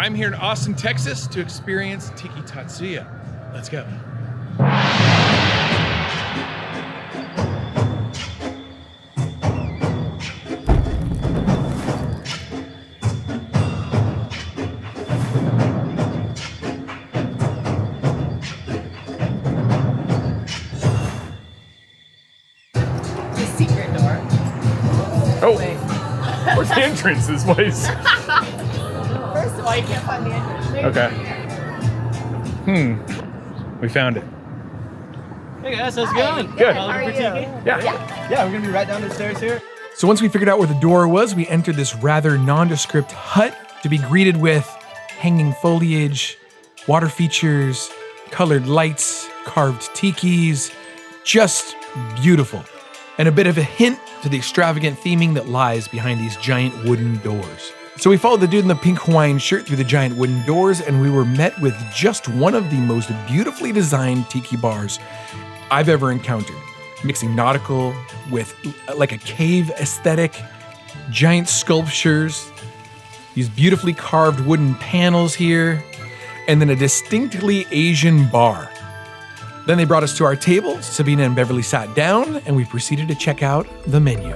I'm here in Austin, Texas to experience Tiki Tatsuya. Let's go. Oh, where's the entrance to this place? First of all, you can't find the entrance. Okay. We found it. Hey guys, how's it going? Good. How are you? Yeah, we're gonna be right down the stairs here. So once we figured out where the door was, we entered this rather nondescript hut to be greeted with hanging foliage, water features, colored lights, carved tikis, just beautiful. And a bit of a hint to the extravagant theming that lies behind these giant wooden doors. So we followed the dude in the pink Hawaiian shirt through the giant wooden doors, and we were met with just one of the most beautifully designed tiki bars I've ever encountered. Mixing nautical with like a cave aesthetic, giant sculptures, these beautifully carved wooden panels here, and then a distinctly Asian bar. Then they brought us to our table, Sabina and Beverly sat down, and we proceeded to check out the menu.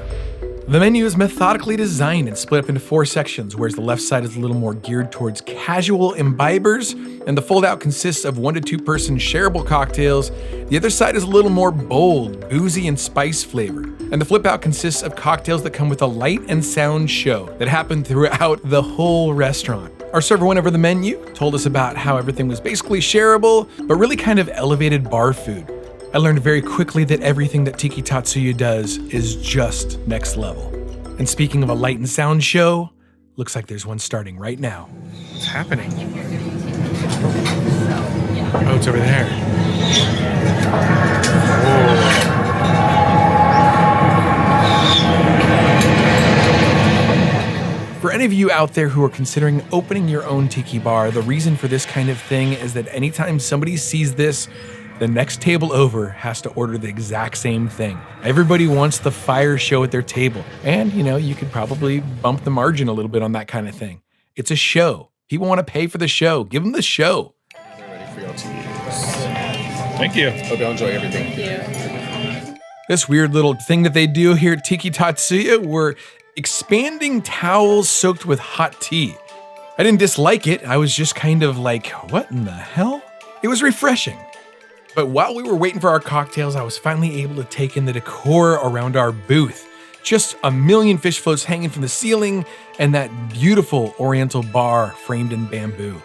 The menu is methodically designed and split up into 4 sections, whereas the left side is a little more geared towards casual imbibers, and the fold-out consists of 1 to 2 person shareable cocktails. The other side is a little more bold, boozy, and spice flavored. And the flip-out consists of cocktails that come with a light and sound show that happen throughout the whole restaurant. Our server went over the menu, told us about how everything was basically shareable, but really kind of elevated bar food. I learned very quickly that everything that Tiki Tatsuya does is just next level. And speaking of a light and sound show, looks like there's one starting right now. What's happening? Oh, it's over there. Whoa. For any of you out there who are considering opening your own tiki bar, the reason for this kind of thing is that anytime somebody sees this, the next table over has to order the exact same thing. Everybody wants the fire show at their table. And, you could probably bump the margin a little bit on that kind of thing. It's a show. People want to pay for the show. Give them the show. They're ready for y'all to use. Thank you. Hope y'all enjoy everything. Thank you. This weird little thing that they do here at Tiki Tatsuya, we're expanding towels soaked with hot tea. I didn't dislike it. I was just kind of like, what in the hell? It was refreshing. But while we were waiting for our cocktails, I was finally able to take in the decor around our booth. Just a million fish floats hanging from the ceiling and that beautiful oriental bar framed in bamboo.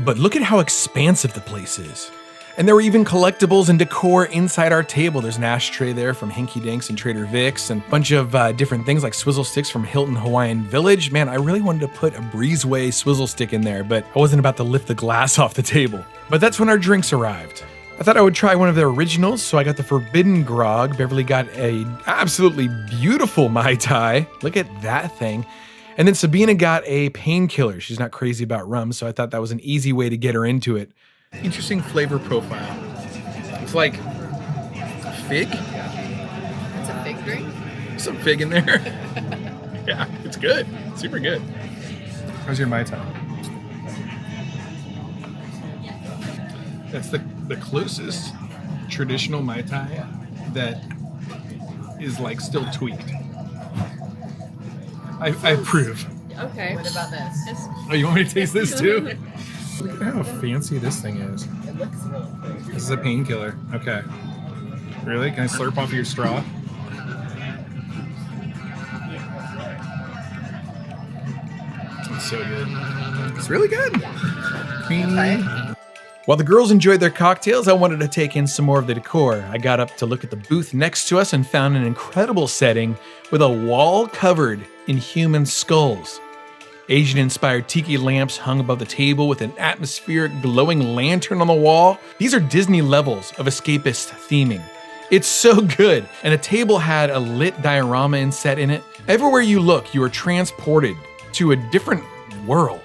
But look at how expansive the place is. And there were even collectibles and decor inside our table. There's an ashtray there from Hinky Dinks and Trader Vic's and a bunch of different things like swizzle sticks from Hilton Hawaiian Village. Man, I really wanted to put a Breezeway swizzle stick in there, but I wasn't about to lift the glass off the table. But that's when our drinks arrived. I thought I would try one of their originals, so I got the Forbidden Grog. Beverly got a absolutely beautiful Mai Tai. Look at that thing. And then Sabina got a painkiller. She's not crazy about rum, so I thought that was an easy way to get her into it. Interesting flavor profile. It's like fig. It's a fig drink? Some fig in there. Yeah, it's good. Super good. How's your Mai Tai? That's the closest traditional Mai Tai that is like still tweaked. I approve. Okay. What about this? Oh, you want me to taste this too? Look at how fancy this thing is. It looks really pretty. This is a painkiller. Okay. Really? Can I slurp off of your straw? It's so good. It's really good. Creamy. While the girls enjoyed their cocktails, I wanted to take in some more of the decor. I got up to look at the booth next to us and found an incredible setting with a wall covered in human skulls. Asian-inspired tiki lamps hung above the table with an atmospheric glowing lantern on the wall. These are Disney levels of escapist theming. It's so good. And a table had a lit diorama inset in it. Everywhere you look, you are transported to a different world.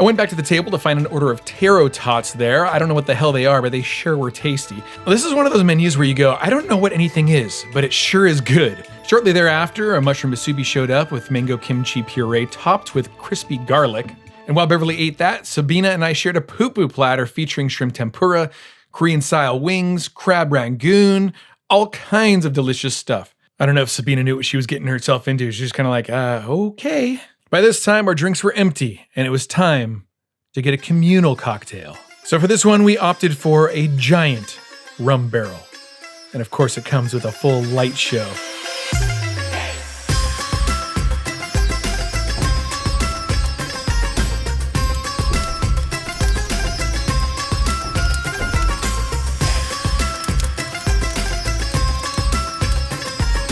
I went back to the table to find an order of taro tots there. I don't know what the hell they are, but they sure were tasty. Well, this is one of those menus where you go, I don't know what anything is, but it sure is good. Shortly thereafter, a mushroom musubi showed up with mango kimchi puree topped with crispy garlic. And while Beverly ate that, Sabina and I shared a poo-poo platter featuring shrimp tempura, Korean-style wings, crab rangoon, all kinds of delicious stuff. I don't know if Sabina knew what she was getting herself into. She was kind of like, okay. By this time, our drinks were empty, and it was time to get a communal cocktail. So for this one, we opted for a giant rum barrel. And of course, it comes with a full light show.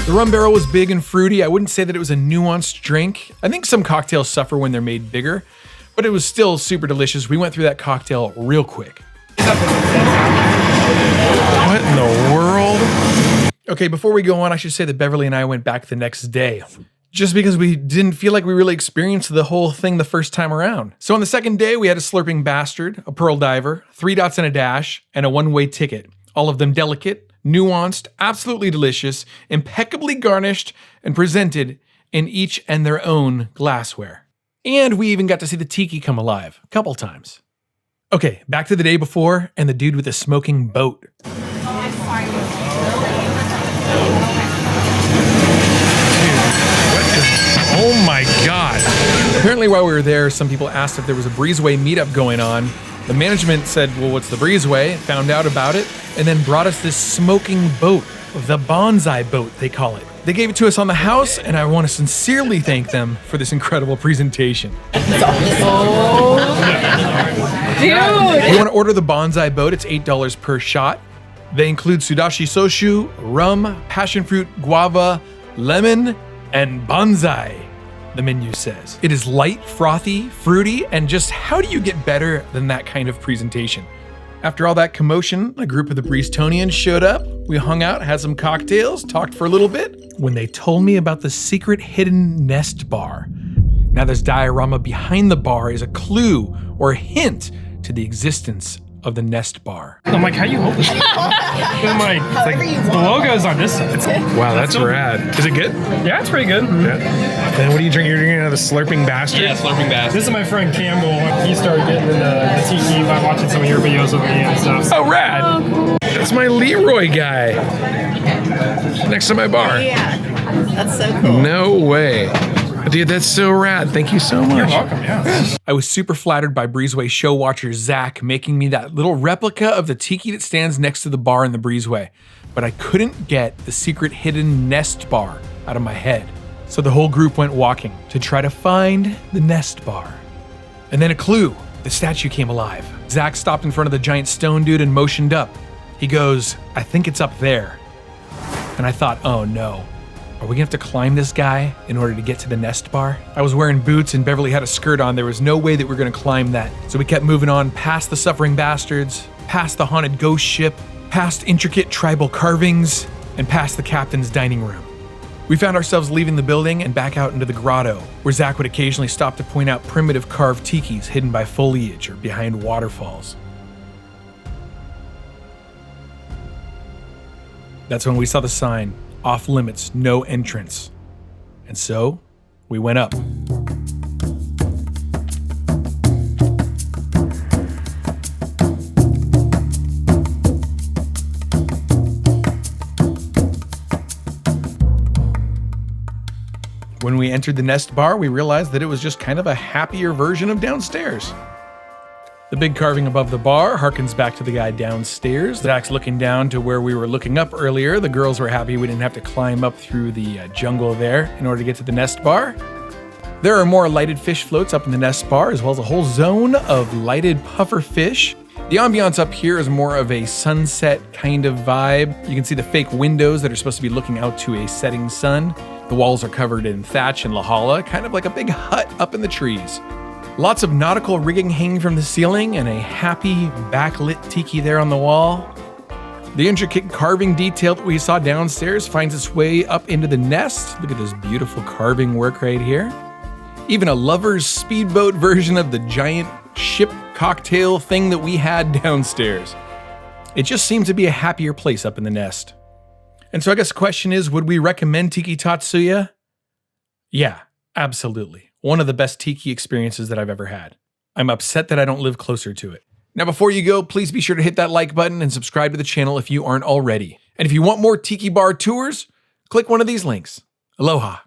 The rum barrel was big and fruity. I wouldn't say that it was a nuanced drink. I think some cocktails suffer when they're made bigger, but it was still super delicious. We went through that cocktail real quick. What in the world? Okay, before we go on, I should say that Beverly and I went back the next day, just because we didn't feel like we really experienced the whole thing the first time around. So on the second day, we had a slurping bastard, a pearl diver, 3 dots and a dash, and a one-way ticket. All of them delicate, nuanced, absolutely delicious, impeccably garnished, and presented in each and their own glassware. And we even got to see the tiki come alive a couple times. Okay, back to the day before and the dude with the smoking boat. Oh my God. Apparently while we were there, some people asked if there was a Breezeway meetup going on. The management said, well, what's the Breezeway? Found out about it, and then brought us this smoking boat, the bonsai boat, they call it. They gave it to us on the house, and I want to sincerely thank them for this incredible presentation. Oh, dude! If you want to order the bonsai boat, it's $8 per shot. They include sudashi soshu, rum, passion fruit, guava, lemon, and bonsai, the menu says. It is light, frothy, fruity, and just how do you get better than that kind of presentation? After all that commotion, a group of the Breezetonians showed up. We hung out, had some cocktails, talked for a little bit, when they told me about the secret hidden nest bar. Now this diorama behind the bar is a clue or a hint to the existence of the nest bar. I'm like, how you hold this? I'm like, it's like the logo's on this side. Wow, that's rad. Is it good? Yeah, it's pretty good. Yeah. Then what are you drinking? You're drinking the slurping bastard? Yeah, slurping bastard. This is my friend Campbell. He started getting into the tiki by watching some of your videos with me and stuff. Oh, rad. That's my Leroy guy. Next to my bar. Yeah, that's so cool. No way. Dude, that's so rad. Thank you so much. You're welcome, yeah. I was super flattered by Breezeway show watcher Zack making me that little replica of the tiki that stands next to the bar in the Breezeway, but I couldn't get the secret hidden nest bar out of my head. So the whole group went walking to try to find the nest bar. And then a clue, the statue came alive. Zack stopped in front of the giant stone dude and motioned up. He goes, I think it's up there. And I thought, oh no. Are we gonna have to climb this guy in order to get to the nest bar? I was wearing boots and Beverly had a skirt on. There was no way that we were gonna climb that. So we kept moving on past the suffering bastards, past the haunted ghost ship, past intricate tribal carvings, and past the captain's dining room. We found ourselves leaving the building and back out into the grotto, where Zack would occasionally stop to point out primitive carved tikis hidden by foliage or behind waterfalls. That's when we saw the sign, off limits, no entrance. And so, we went up. When we entered the nest bar, we realized that it was just kind of a happier version of downstairs. The big carving above the bar harkens back to the guy downstairs. Zack's looking down to where we were looking up earlier. The girls were happy we didn't have to climb up through the jungle there in order to get to the nest bar. There are more lighted fish floats up in the nest bar, as well as a whole zone of lighted puffer fish. The ambiance up here is more of a sunset kind of vibe. You can see the fake windows that are supposed to be looking out to a setting sun. The walls are covered in thatch and lahala, kind of like a big hut up in the trees. Lots of nautical rigging hanging from the ceiling and a happy backlit tiki there on the wall. The intricate carving detail that we saw downstairs finds its way up into the nest. Look at this beautiful carving work right here. Even a lover's speedboat version of the giant ship cocktail thing that we had downstairs. It just seemed to be a happier place up in the nest. And so I guess the question is, would we recommend Tiki Tatsuya? Yeah, absolutely. One of the best tiki experiences that I've ever had. I'm upset that I don't live closer to it. Now, before you go, please be sure to hit that like button and subscribe to the channel if you aren't already. And if you want more tiki bar tours, click one of these links. Aloha.